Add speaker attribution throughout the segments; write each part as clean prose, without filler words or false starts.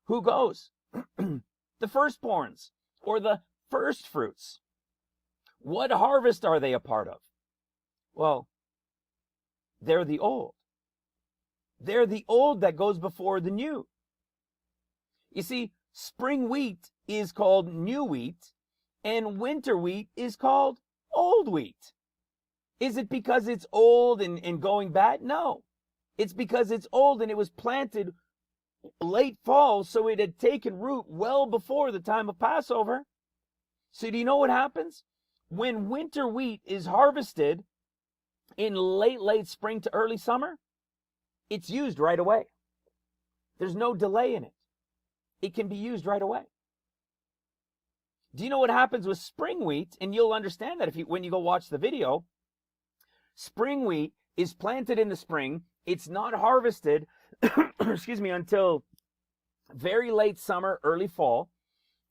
Speaker 1: Who goes? The firstborns, or the first fruits. What harvest are they a part of? Well, they're the old. They're the old that goes before the new. You see, spring wheat is called new wheat, and winter wheat is called old wheat. Is it because it's old and going bad? No. It's because it's old and it was planted late fall, so it had taken root well before the time of Passover. So do you know what happens? When winter wheat is harvested in late spring to early summer, it's used right away. There's no delay in it. It can be used right away. Do you know what happens with spring wheat? And you'll understand that when you go watch the video. Spring wheat is planted in the spring. It's not harvested, excuse me, until very late summer, early fall.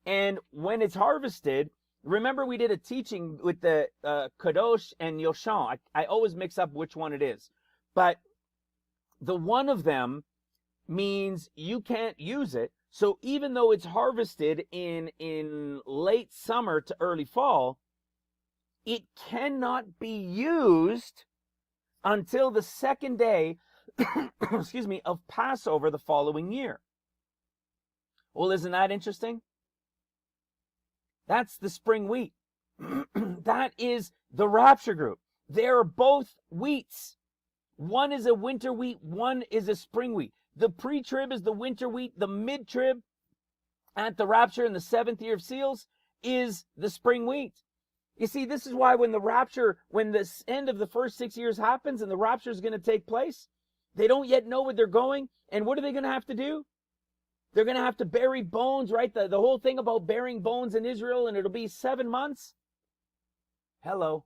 Speaker 1: And when it's harvested, remember we did a teaching with the Kadosh and Yoshan. I always mix up which one it is. But the one of them means you can't use it. So even though it's harvested in late summer to early fall, it cannot be used until the second day, excuse me, of Passover the following year. Well, isn't that interesting? That's the spring wheat. That is the rapture group. They are both wheats. One is a winter wheat, one is a spring wheat. The pre-trib is the winter wheat. The mid-trib at the rapture in the 7th year of seals is the spring wheat. You see, this is why when the rapture, when this end of the first 6 years happens and the rapture is going to take place, they don't yet know where they're going. And what are they going to have to do? They're going to have to bury bones, right? The whole thing about burying bones in Israel, and it'll be 7 months. Hello.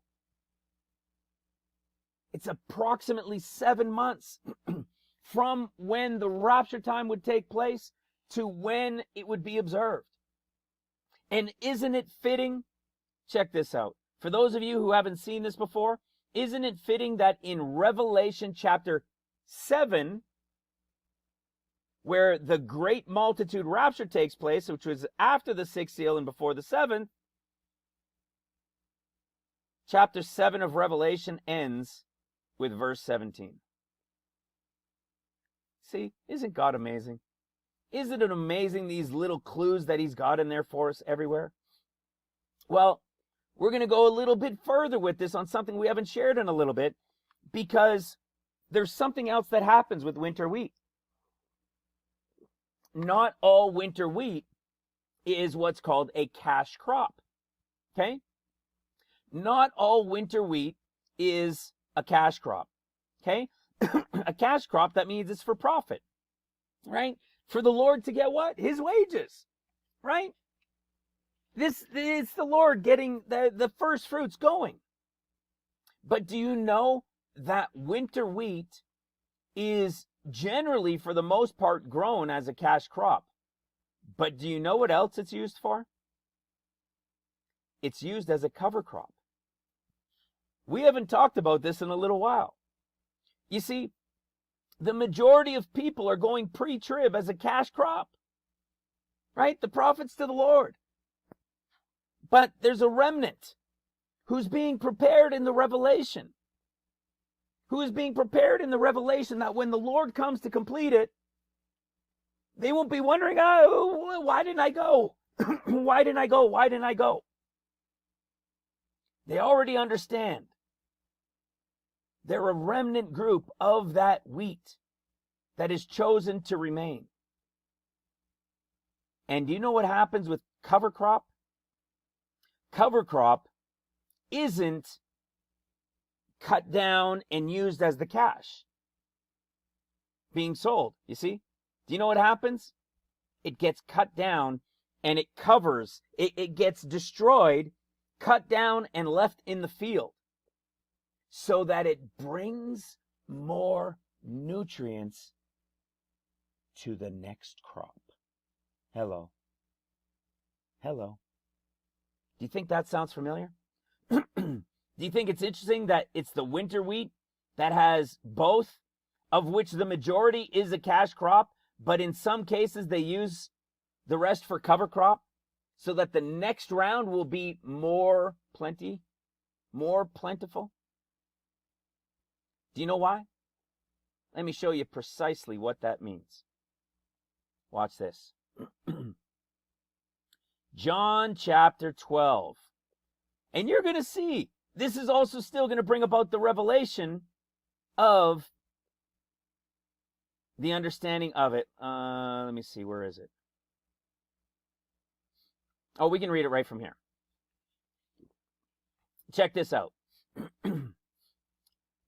Speaker 1: It's approximately 7 months from when the rapture time would take place to when it would be observed. And isn't it fitting? Check this out. For those of you who haven't seen this before, isn't it fitting that in Revelation chapter 7, where the great multitude rapture takes place, which was after the 6th seal and before the 7th, chapter 7 of Revelation ends with verse 17. See, isn't God amazing? Isn't it amazing, these little clues that he's got in there for us everywhere? Well, we're going to go a little bit further with this on something we haven't shared in a little bit, because there's something else that happens with winter wheat. Not all winter wheat is what's called a cash crop. Okay? Not all winter wheat is a cash crop. Okay? A cash crop, that means it's for profit. Right? For the Lord to get what? His wages. Right? It's the Lord getting the first fruits going. But do you know that winter wheat is generally, for the most part, grown as a cash crop? But do you know what else it's used for? It's used as a cover crop. We haven't talked about this in a little while. You see, the majority of people are going pre-trib as a cash crop. Right? The prophets to the Lord. But there's a remnant who's being prepared in the revelation. Who is being prepared in the revelation that when the Lord comes to complete it, they won't be wondering, oh, why didn't I go? Why didn't I go? Why didn't I go? They already understand. They're a remnant group of that wheat that is chosen to remain. And do you know what happens with cover crop? Cover crop isn't cut down and used as the cash being sold. You see? Do you know what happens? It gets cut down and it covers. It gets destroyed, cut down, and left in the field so that it brings more nutrients to the next crop. Hello. Hello. Do you think that sounds familiar? Do you think it's interesting that it's the winter wheat that has both, of which the majority is a cash crop, but in some cases they use the rest for cover crop, so that the next round will be more plentiful? Do you know why? Let me show you precisely what that means. Watch this. John chapter 12. And you're going to see, this is also still going to bring about the revelation of the understanding of it. Let me see, where is it? Oh, we can read it right from here. Check this out.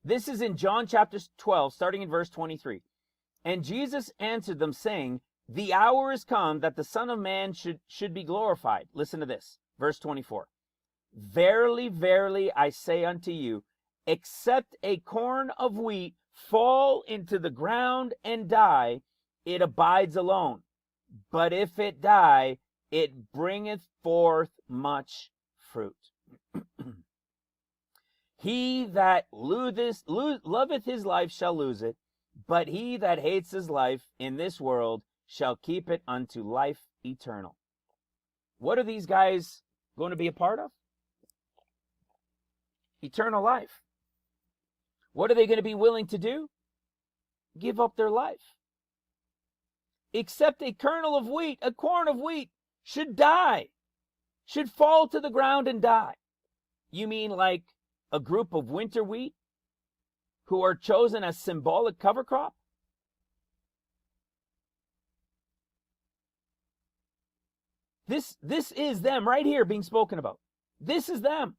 Speaker 1: This is in John chapter 12, starting in verse 23. And Jesus answered them, saying, the hour is come that the Son of Man should be glorified. Listen to this. Verse 24. Verily, verily, I say unto you, except a corn of wheat fall into the ground and die, it abides alone. But if it die, it bringeth forth much fruit. He that loveth his life shall lose it, but he that hates his life in this world shall keep it unto life eternal. What are these guys going to be a part of? Eternal life. What are they going to be willing to do? Give up their life. Except a kernel of wheat, a corn of wheat, should die, should fall to the ground and die. You mean like a group of winter wheat who are chosen as symbolic cover crop? This is them right here being spoken about. This is them.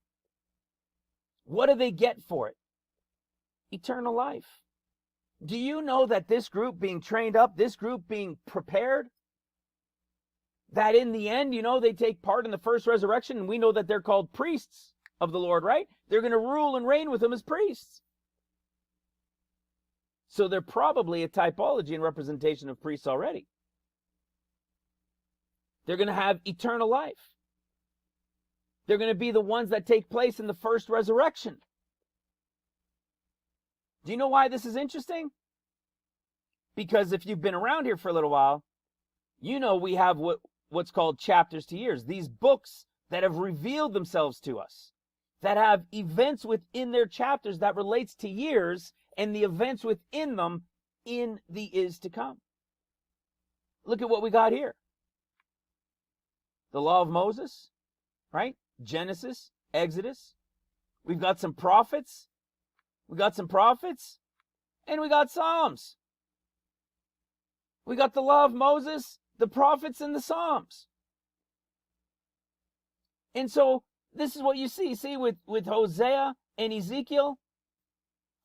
Speaker 1: What do they get for it? Eternal life. Do you know that this group being trained up, this group being prepared, that in the end, you know, they take part in the first resurrection, and we know that they're called priests of the Lord, right? They're going to rule and reign with him as priests. So they're probably a typology and representation of priests already. They're going to have eternal life. They're going to be the ones that take place in the first resurrection. Do you know why this is interesting? Because if you've been around here for a little while, you know we have what's called chapters to years. These books that have revealed themselves to us, that have events within their chapters that relates to years and the events within them in the is to come. Look at what we got here. The law of Moses, right? Genesis, Exodus. We've got some prophets. We got some prophets. And we got Psalms. We got the law of Moses, the prophets, and the Psalms. And so this is what you see. See, with Hosea and Ezekiel.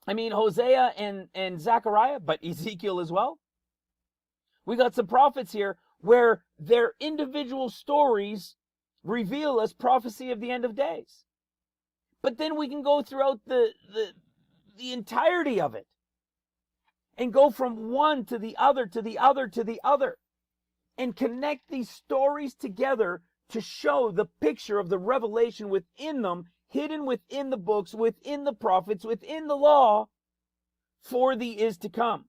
Speaker 1: I mean, Hosea and Zechariah, but Ezekiel as well. We got some prophets here where their individual stories reveal us prophecy of the end of days. But then we can go throughout the entirety of it and go from one to the other, to the other, to the other, and connect these stories together to show the picture of the revelation within them, hidden within the books, within the prophets, within the law, for the is to come.